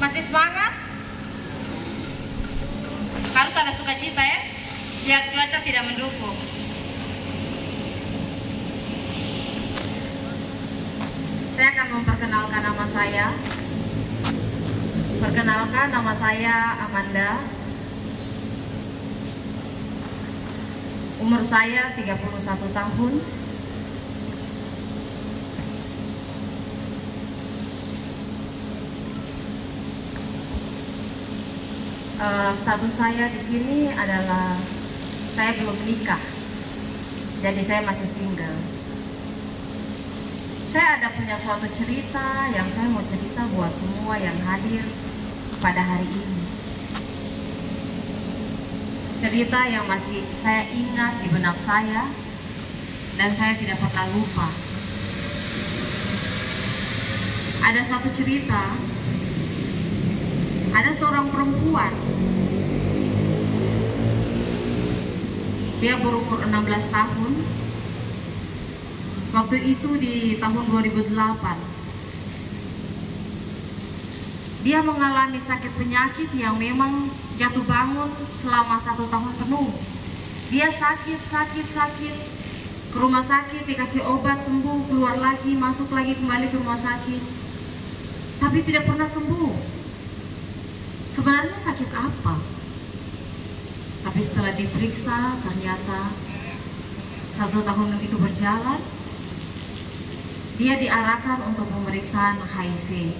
Masih semangat? Harus ada sukacita ya, biar cuaca tidak mendukung. Saya akan memperkenalkan nama saya. Perkenalkan, nama saya Amanda. Umur saya 31 tahun. Status saya di sini adalah saya belum menikah, jadi saya masih single. Saya ada punya suatu cerita yang saya mau cerita buat semua yang hadir pada hari ini. Cerita yang masih saya ingat di benak saya dan saya tidak pernah lupa. Ada satu cerita, ada seorang perempuan. Dia berumur 16 tahun. Waktu itu di tahun 2008. Dia mengalami sakit penyakit yang memang jatuh bangun selama 1 tahun penuh. Dia sakit. Ke rumah sakit, dikasih obat, sembuh, keluar lagi, masuk lagi, kembali ke rumah sakit. Tapi tidak pernah sembuh. Sebenarnya sakit apa? Tapi setelah diperiksa, ternyata 1 tahun itu berjalan, dia diarahkan untuk pemeriksaan HIV.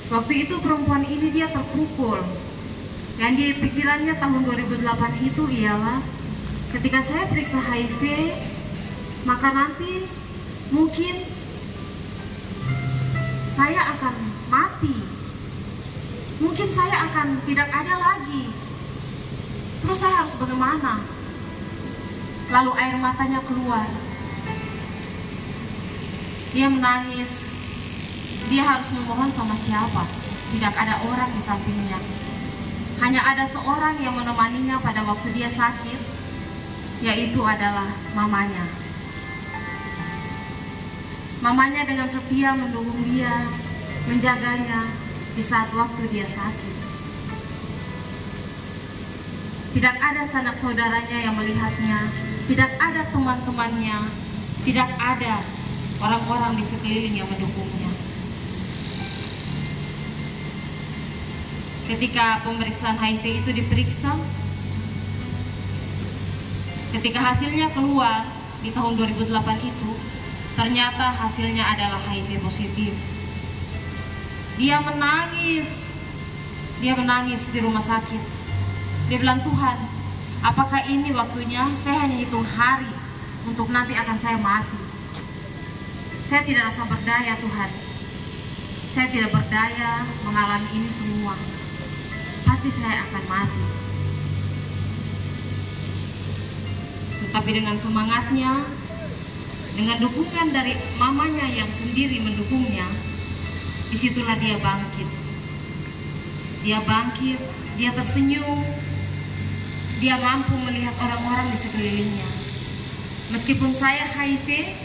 Waktu itu perempuan ini dia terpukul. Yang di pikirannya tahun 2008 itu ialah, ketika saya periksa HIV, maka nanti mungkin saya akan mati. Mungkin saya akan tidak ada lagi. Terus saya harus bagaimana? Lalu air matanya keluar. Dia menangis. Dia harus memohon sama siapa? Tidak ada orang di sampingnya. Hanya ada seorang yang menemaninya pada waktu dia sakit, yaitu adalah mamanya. Mamanya dengan setia mendukung dia, menjaganya di saat waktu dia sakit. Tidak ada sanak saudaranya yang melihatnya, tidak ada teman-temannya, tidak ada orang-orang di sekeliling yang mendukungnya. Ketika pemeriksaan HIV itu diperiksa, ketika hasilnya keluar di tahun 2008 itu, ternyata hasilnya adalah HIV positif. Dia menangis di rumah sakit. Dia bilang, Tuhan, apakah ini waktunya? Saya hanya hitung hari untuk nanti akan saya mati. Saya tidak rasa berdaya, Tuhan. Saya tidak berdaya mengalami ini semua. Pasti saya akan mati. Tetapi dengan semangatnya, dengan dukungan dari mamanya yang sendiri mendukungnya, disitulah dia bangkit. Dia bangkit, dia tersenyum, dia mampu melihat orang-orang di sekelilingnya. Meskipun saya HIV,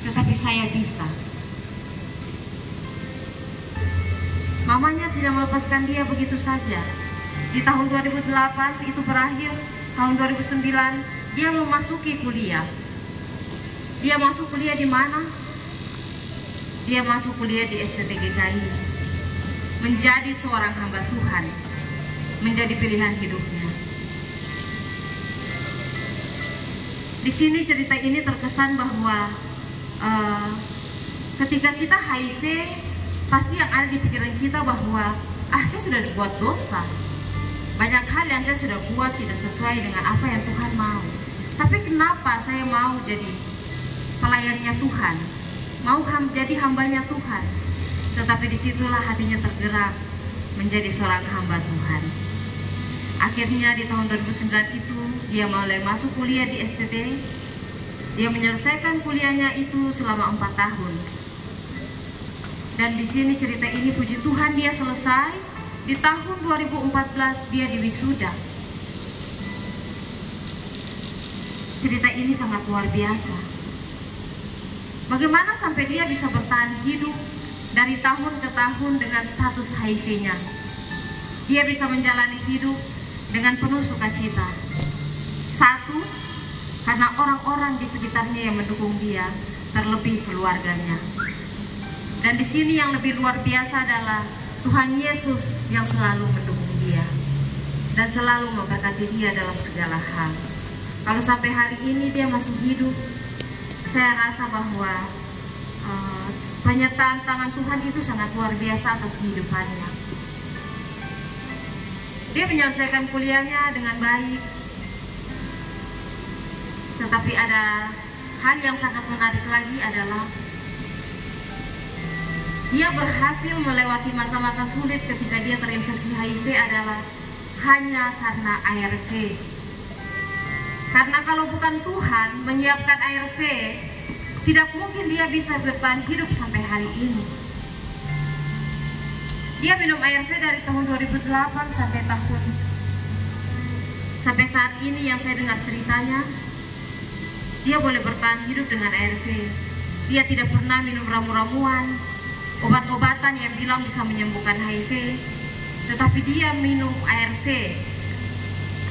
tetapi saya bisa. Mamanya tidak melepaskan dia begitu saja. Di tahun 2008 itu berakhir, tahun 2009 dia memasuki kuliah. Dia masuk kuliah di mana? Dia masuk kuliah di STTGKI. Menjadi seorang hamba Tuhan, menjadi pilihan hidupnya. Di sini cerita ini terkesan bahwa ketika kita HIV, pasti yang ada di pikiran kita bahwa saya sudah dibuat dosa. Banyak hal yang saya sudah buat tidak sesuai dengan apa yang Tuhan mau. Tapi kenapa saya mau jadi pelayannya Tuhan, mau jadi hambanya Tuhan? Tetapi disitulah hatinya tergerak menjadi seorang hamba Tuhan. Akhirnya di tahun 2009 itu dia mulai masuk kuliah di STT. Dia menyelesaikan kuliahnya itu selama 4 tahun. Dan di sini cerita ini puji Tuhan dia selesai. Di tahun 2014 dia diwisuda. Cerita ini sangat luar biasa. Bagaimana sampai dia bisa bertahan hidup dari tahun ke tahun dengan status HIV-nya. Dia bisa menjalani hidup dengan penuh sukacita. Satu, karena orang-orang di sekitarnya yang mendukung dia, terlebih keluarganya. Dan di sini yang lebih luar biasa adalah Tuhan Yesus yang selalu mendukung dia dan selalu memberkati dia dalam segala hal. Kalau sampai hari ini dia masih hidup, saya rasa bahwa penyertaan tangan Tuhan itu sangat luar biasa atas kehidupannya. Dia menyelesaikan kuliahnya dengan baik, tetapi ada hal yang sangat menarik lagi adalah dia berhasil melewati masa-masa sulit ketika dia terinfeksi HIV adalah hanya karena ARV. Karena kalau bukan Tuhan menyiapkan ARV, tidak mungkin dia bisa bertahan hidup sampai hari ini. Dia minum ARV dari tahun 2008 sampai saat ini yang saya dengar ceritanya, dia boleh bertahan hidup dengan ARV. Dia tidak pernah minum ramu-ramuan, obat-obatan yang bilang bisa menyembuhkan HIV, tetapi dia minum ARV.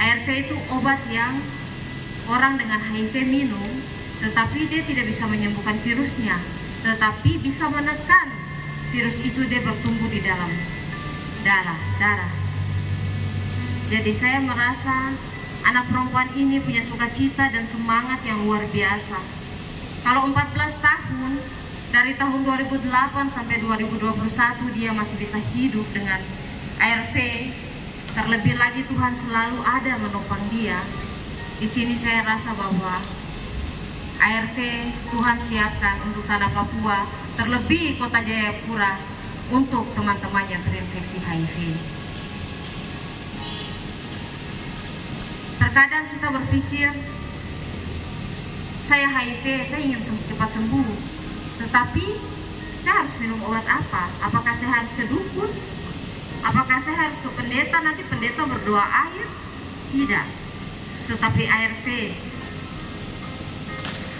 ARV itu obat yang orang dengan HIV minum, tetapi dia tidak bisa menyembuhkan virusnya, tetapi bisa menekan virus itu dia bertumbuh di dalam darah. Jadi saya merasa anak perempuan ini punya sukacita dan semangat yang luar biasa. Kalau 14 tahun, dari tahun 2008 sampai 2021 dia masih bisa hidup dengan ARV. Terlebih lagi Tuhan selalu ada menopang dia. Di sini saya rasa bahwa ARV Tuhan siapkan untuk tanah Papua, terlebih kota Jayapura, untuk teman-teman yang terinfeksi HIV. Terkadang kita berpikir, saya HIV, saya ingin cepat sembuh, tetapi saya harus minum obat apa? Apakah saya harus ke dukun? Apakah saya harus ke pendeta, nanti pendeta berdoa air? Tidak. Tetapi ARV,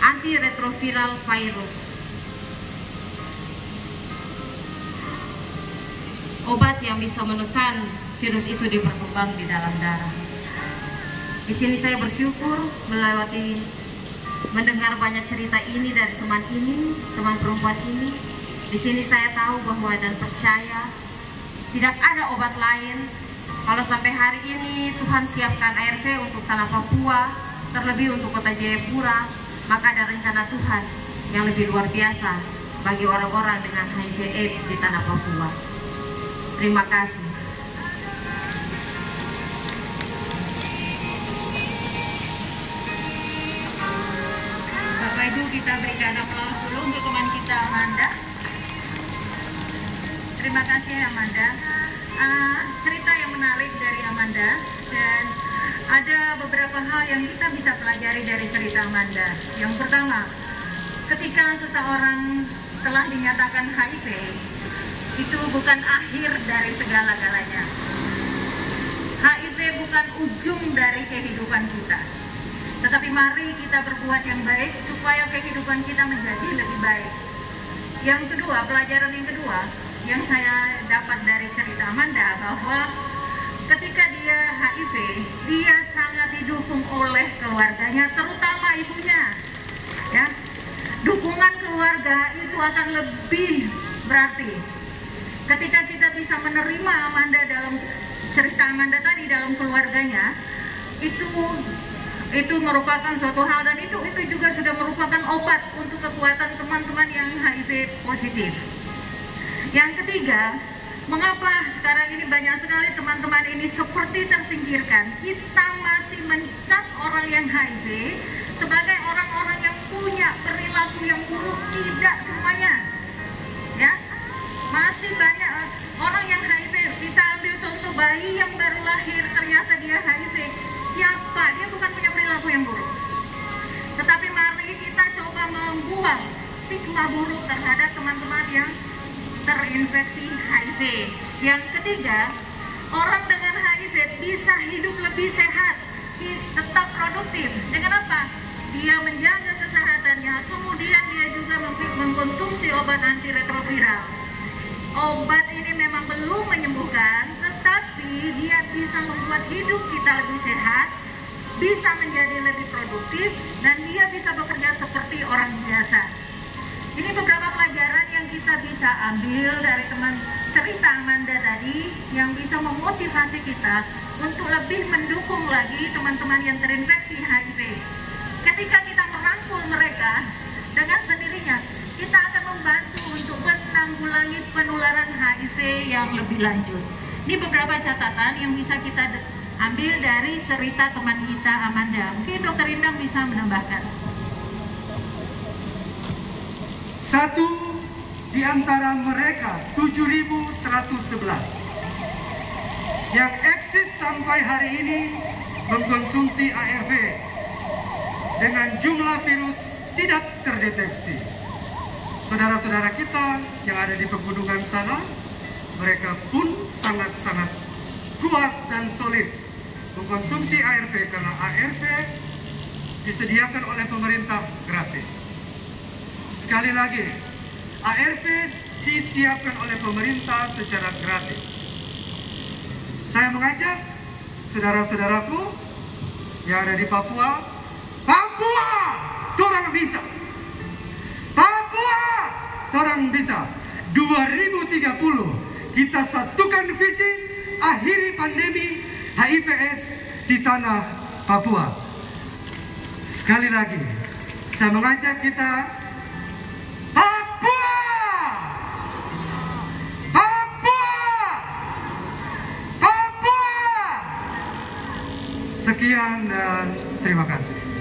antiretroviral virus, obat yang bisa menekan virus itu berkembang di dalam darah. Di sini saya bersyukur mendengar banyak cerita ini dari teman perempuan ini. Di sini saya tahu bahwa dan percaya tidak ada obat lain. Kalau sampai hari ini Tuhan siapkan ARV untuk tanah Papua, terlebih untuk kota Jayapura, maka ada rencana Tuhan yang lebih luar biasa bagi orang-orang dengan HIV/AIDS di tanah Papua. Terima kasih. Bapak Ibu, kita berikan aplaus dulu untuk teman kita Amanda. Terima kasih Amanda. Cerita yang menarik dari Amanda, dan ada beberapa hal yang kita bisa pelajari dari cerita Amanda. Yang pertama, ketika seseorang telah dinyatakan HIV, itu bukan akhir dari segala-galanya. HIV bukan ujung dari kehidupan kita, tetapi mari kita berbuat yang baik supaya kehidupan kita menjadi lebih baik. Yang kedua, pelajaran yang kedua yang saya dapat dari cerita Amanda, bahwa ketika dia HIV, dia sangat didukung oleh keluarganya, terutama ibunya. Ya, dukungan keluarga itu akan lebih berarti. Ketika kita bisa menerima Amanda dalam cerita Amanda tadi dalam keluarganya, itu merupakan suatu hal, dan itu juga sudah merupakan obat untuk kekuatan teman-teman yang HIV positif. Yang ketiga, mengapa sekarang ini banyak sekali teman-teman ini seperti tersingkirkan? Kita masih mencap orang yang HIV sebagai orang-orang yang punya perilaku yang buruk. Tidak semuanya, ya. Masih banyak orang yang HIV. Kita ambil contoh bayi yang baru lahir, ternyata dia HIV. Siapa? Dia bukan punya perilaku yang buruk. Tetapi mari kita coba membuang stigma buruk terhadap teman-teman yang terinfeksi HIV. Yang ketiga, orang dengan HIV bisa hidup lebih sehat, tetap produktif. Dengan apa? Dia menjaga kesehatannya, kemudian dia juga mengkonsumsi obat antiretroviral. obat ini memang belum menyembuhkan, tetapi dia bisa membuat hidup kita lebih sehat, bisa menjadi lebih produktif, dan dia bisa bekerja seperti orang biasa. Ini beberapa pelajaran yang kita bisa ambil dari teman cerita Amanda tadi, yang bisa memotivasi kita untuk lebih mendukung lagi teman-teman yang terinfeksi HIV. Ketika kita merangkul mereka, dengan sendirinya kita akan membantu untuk menanggulangi penularan HIV yang lebih lanjut. Ini beberapa catatan yang bisa kita ambil dari cerita teman kita Amanda. Mungkin Dr. Indang bisa menambahkan. Satu di antara mereka 7.111 yang eksis sampai hari ini mengkonsumsi ARV dengan jumlah virus tidak terdeteksi. Saudara-saudara kita yang ada di pegunungan sana, mereka pun sangat-sangat kuat dan solid mengkonsumsi ARV karena ARV disediakan oleh pemerintah gratis. Sekali lagi, ARV disiapkan oleh pemerintah secara gratis. Saya mengajak saudara-saudaraku yang ada di Papua, torang bisa. Papua, torang bisa. 2030 kita satukan visi akhiri pandemi HIV/AIDS di tanah Papua. Sekali lagi, saya mengajak kita, Papua, Papua, Papua. Sekian dan terima kasih.